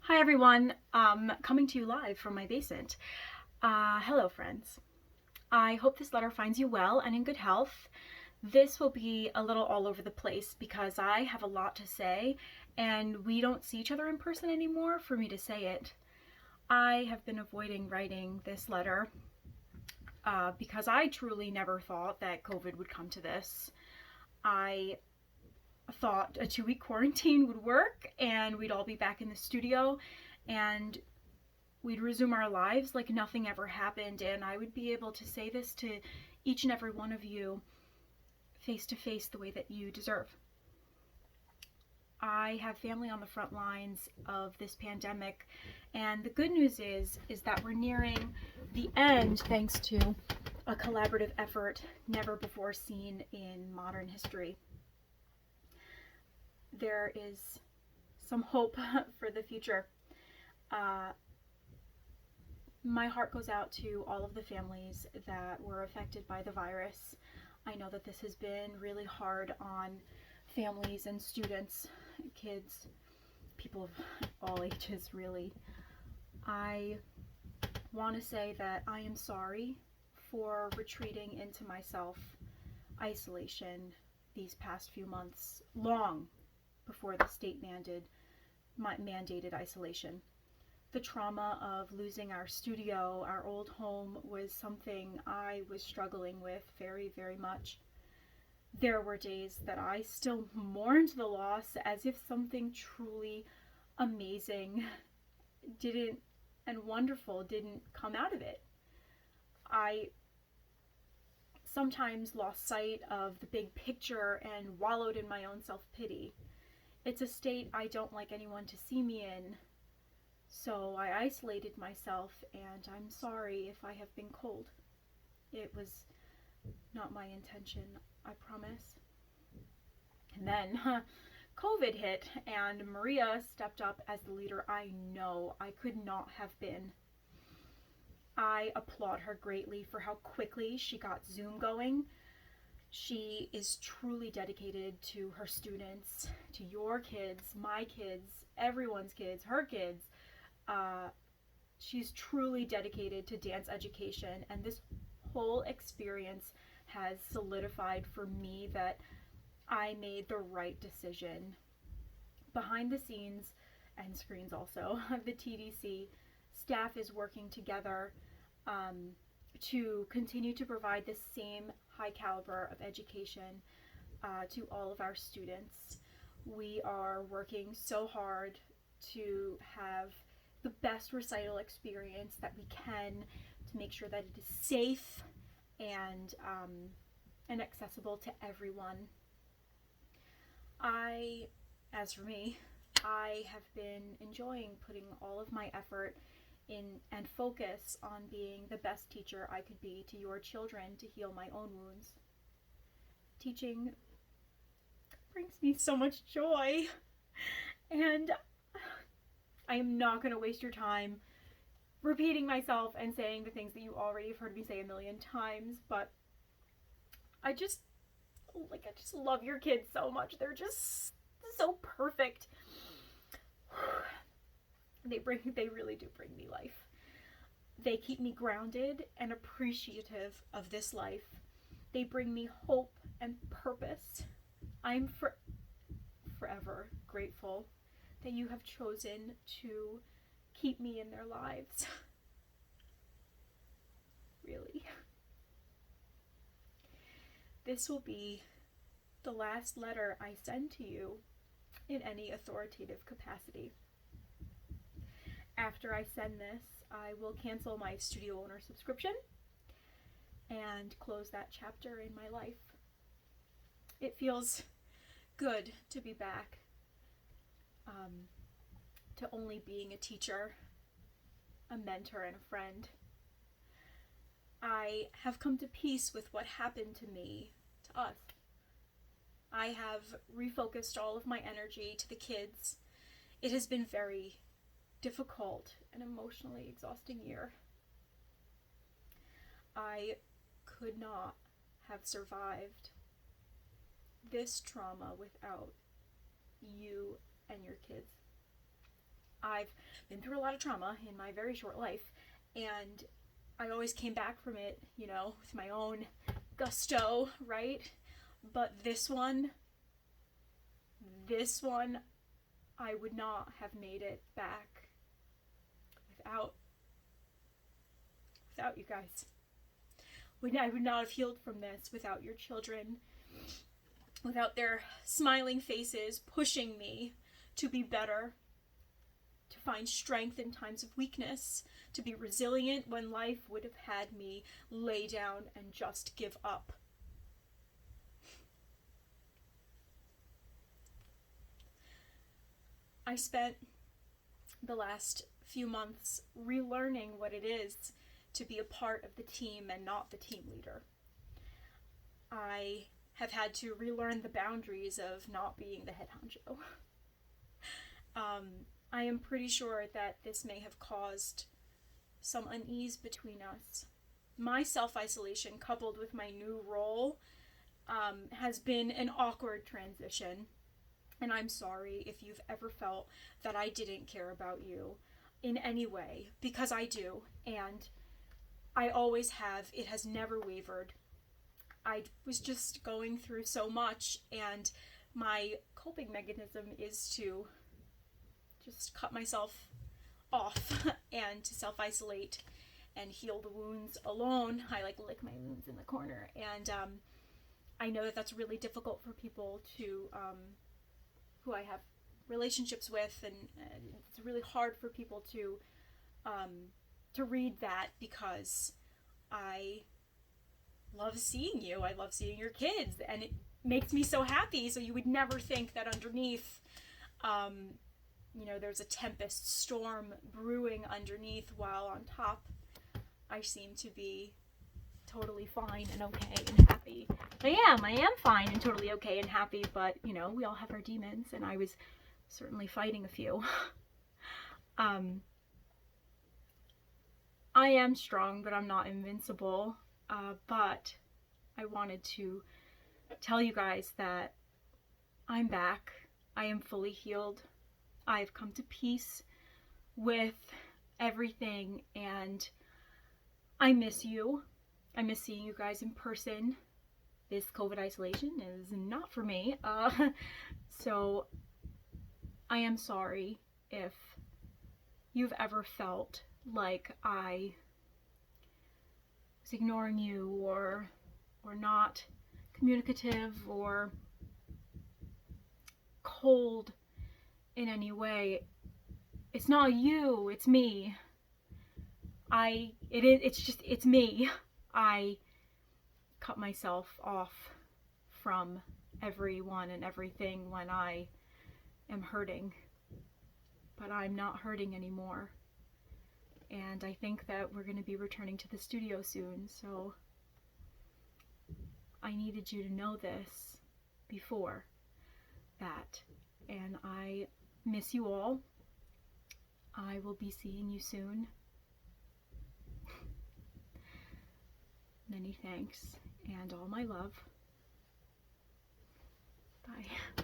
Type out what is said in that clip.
Hi everyone, coming to you live from my basement. Hello friends. I hope this letter finds you well and in good health. This will be a little all over the place because I have a lot to say and we don't see each other in person anymore for me to say it. I have been avoiding writing this letter because I truly never thought that COVID would come to this. I thought a 2-week quarantine would work and we'd all be back in the studio and we'd resume our lives like nothing ever happened, and I would be able to say this to each and every one of you face to face the way that you deserve. I have family on the front lines of this pandemic, and the good news is that we're nearing the end thanks to a collaborative effort never before seen in modern history. There is some hope for the future. Uh, my heart goes out to all of the families that were affected by the virus. I know that this has been really hard on families and students, kids, people of all ages, really. I want to say that I am sorry for retreating into myself isolation these past few months, long before the state mandated isolation. The trauma of losing our studio, our old home, was something I was struggling with very, very much. There were days that I still mourned the loss as if something truly amazing didn't and wonderful didn't come out of it. I sometimes lost sight of the big picture and wallowed in my own self pity. It's a state I don't like anyone to see me in, so I isolated myself, and I'm sorry if I have been cold. It was not my intention, I promise. And then COVID hit, and Maria stepped up as the leader I know I could not have been. I applaud her greatly for how quickly she got Zoom going. She is truly dedicated to her students, to your kids, my kids, everyone's kids, her kids. Uh, she's truly dedicated to dance education, and this whole experience has solidified for me that I made the right decision. Behind the scenes and screens also of the TDC, staff is working together um, to continue to provide the same high caliber of education to all of our students. We are working so hard to have the best recital experience that we can to make sure that it is safe and accessible to everyone. I, as for me, I have been enjoying putting all of my effort in and focus on being the best teacher I could be to your children to heal my own wounds. Teaching brings me so much joy, and I am not going to waste your time repeating myself and saying the things that you already have heard me say a million times, but I just I just love your kids so much. They're just so perfect. They really do bring me life. They keep me grounded and appreciative of this life. They bring me hope and purpose. I'm forever grateful that you have chosen to keep me in their lives. Really. This will be the last letter I send to you in any authoritative capacity. After I send this, I will cancel my studio owner subscription and close that chapter in my life. It feels good to be back to only being a teacher, a mentor, and a friend. I have come to peace with what happened to me, to us. I have refocused all of my energy to the kids. It has been very difficult and emotionally exhausting year. I could not have survived this trauma without you and your kids. I've been through a lot of trauma in my very short life, and I always came back from it, with my own gusto, right? But this one, I would not have made it back without you guys. I would not have healed from this without your children, without their smiling faces pushing me to be better, to find strength in times of weakness, to be resilient when life would have had me lay down and just give up. I spent the last few months relearning what it is to be a part of the team and not the team leader. I have had to relearn the boundaries of not being the head honcho. I am pretty sure that this may have caused some unease between us. My self-isolation, coupled with my new role, has been an awkward transition. And I'm sorry if you've ever felt that I didn't care about you in any way, because I do, and I always have. It has never wavered. I was just going through so much, and my coping mechanism is to just cut myself off and to self-isolate and heal the wounds alone. I lick my wounds in the corner, and I know that that's really difficult for people to who I have relationships with, and it's really hard for people to read that, because I love seeing you. I love seeing your kids, and it makes me so happy. So you would never think that underneath, there's a tempest storm brewing underneath, while on top I seem to be totally fine and okay and happy. I am fine and totally okay and happy, but we all have our demons, and I was certainly fighting a few. I am strong, but I'm not invincible. But I wanted to tell you guys that I'm back. I am fully healed. I've come to peace with everything, and I miss you. I miss seeing you guys in person. This COVID isolation is not for me. So I am sorry if you've ever felt like I was ignoring you, or not communicative, or cold in any way. It's not you, it's me. It's me. I cut myself off from everyone and everything when I am hurting. But I'm not hurting anymore. And I think that we're going to be returning to the studio soon, so I needed you to know this before that. And I miss you all. I will be seeing you soon. Many thanks, and all my love. Bye.